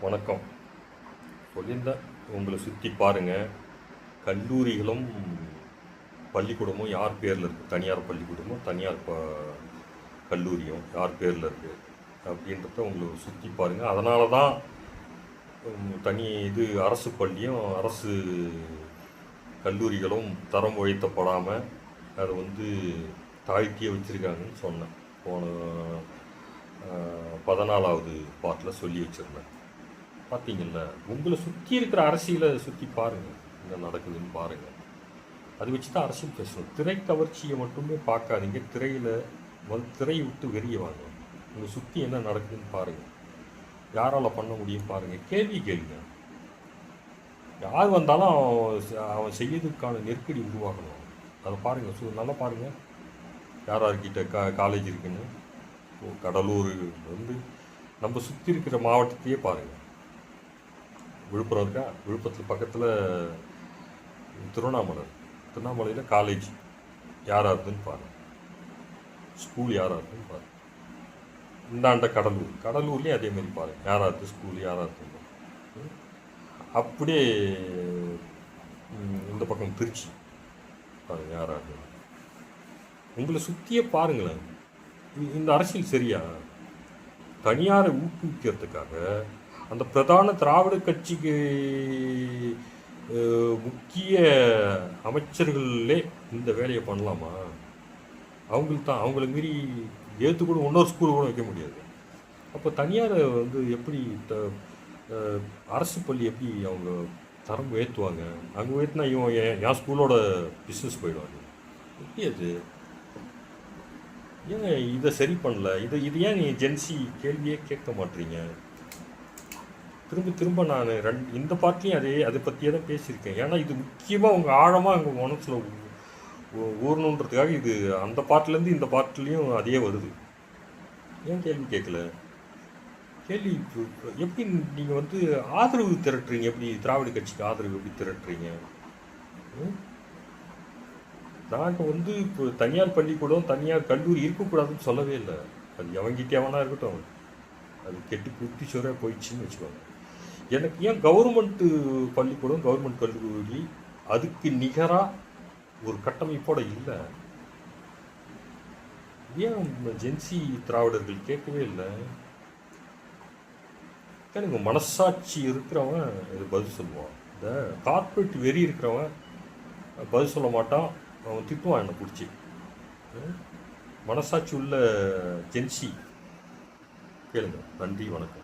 வணக்கம். சொல்லியிருந்தேன், உங்களை சுற்றி பாருங்கள். கல்லூரிகளும் பள்ளிக்கூடமும் யார் பேரில் இருக்குது, தனியார் பள்ளிக்கூடமும் தனியார் கல்லூரியும் யார் பேரில் இருக்குது அப்படின்றத உங்களை சுற்றி பாருங்கள். அதனால தான் அரசு பள்ளியும் அரசு கல்லூரிகளும் தரம் உயர்த்தப்படாமல் அதை தாழ்த்தியே வச்சுருக்காங்கன்னு சொன்னேன். போன 14வது பாட்டில் சொல்லி வச்சுருந்தேன். பார்த்தீங்கல்ல, உங்களை சுற்றி இருக்கிற அரசியலை சுற்றி பாருங்கள், என்ன நடக்குதுன்னு பாருங்கள். அது வச்சு தான் அரசியல் பேசணும். திரை கவர்ச்சியை மட்டுமே பார்க்காதீங்க. திரையை விட்டு வெளியே வாங்க. உங்களை சுற்றி என்ன நடக்குதுன்னு பாருங்கள். யாரால் பண்ண முடியும் பாருங்கள். கேள்வி கேளுங்க. யார் வந்தாலும் அவன் செய்யறதுக்கான நெருக்கடி உருவாக்கணும். அதை பாருங்கள், நல்லா பாருங்கள். யார்கிட்ட காலேஜ் இருக்குன்னு. கடலூர் நம்ம சுற்றி இருக்கிற மாவட்டத்தையே பாருங்கள். விழுப்புரம் இருக்கா, விழுப்புரத்தில் பக்கத்தில் திருவண்ணாமலையில் காலேஜ் யாராக இருக்குதுன்னு பாருங்கள். ஸ்கூல் யாராக இருக்குதுன்னு பாருங்கள். இந்தாண்ட கடலூர்லேயும் அதேமாரி பாருங்கள். யாராக இருக்குது ஸ்கூல், யாராக இருக்குது. அப்படியே இந்த பக்கம் திருச்சி பாருங்கள், யாராக இருக்குது. உங்களை சுற்றியே பாருங்களேன். இந்த அரசியல் சரியா? தனியாரை ஊக்குவிக்கிறதுக்காக அந்த பிரதான திராவிட கட்சிக்கு முக்கிய அமைச்சர்களே இந்த வேலையை பண்ணலாமா? அவங்களை மீறி கூட இன்னொரு ஸ்கூல் கூட வைக்க முடியாது. அப்போ தனியாரை எப்படி அரசு பள்ளி எப்படி அவங்க தரம் உயர்த்துவாங்க? அங்கே உயர்த்தினா இவன் என் ஸ்கூலோட பிஸ்னஸ் போயிடுவாங்க. எப்படி அது? ஏன் இதை சரி பண்ணல? இது ஏன் நீ ஜென்சி கேள்வியே கேட்க மாட்டீங்க? திரும்ப நான் இந்த பாட்டிலையும் அதை பற்றியே தான் பேசியிருக்கேன். ஏன்னா இது முக்கியமாக உங்கள் ஆழமாக உங்கள் மனசில் ஊறணுன்றதுக்காக இது அந்த பாட்டிலேருந்து இந்த பாட்டிலையும் அதே வருது. ஏன் கேள்வி கேட்கல? கேள்வி எப்படி நீங்கள் ஆதரவு திரட்டுறீங்க? எப்படி திராவிட கட்சிக்கு ஆதரவு எப்படி திரட்டுறீங்க? நாங்கள் இப்போ தனியார் பள்ளிக்கூடம் தனியார் கல்லூரி இருக்கக்கூடாதுன்னு சொல்லவே இல்லை. அது எவங்கிட்டே வேணா இருக்கட்டும், அது கெட்டு குட்டி சோறாக போயிடுச்சுன்னு வச்சுக்கோங்க. எனக்கு ஏன் கவர்மெண்ட்டு பள்ளிக்கூடம் கவர்மெண்ட் கல்லூரி அதுக்கு நிகராக ஒரு கட்டமைப்போட இல்லை? ஏன் ஜென்சி திராவிடர்கள் கேட்கவே இல்லை? எனக்கு மனசாட்சி இருக்கிறவன் இது பதில் சொல்லுவான். இந்த கார்பரேட் வெறி இருக்கிறவன் பதில் சொல்ல மாட்டான். அவன் திட்டுவான் என்னை பிடிச்சி. மனசாட்சி உள்ள ஜென்சி கேளுங்க. நன்றி, வணக்கம்.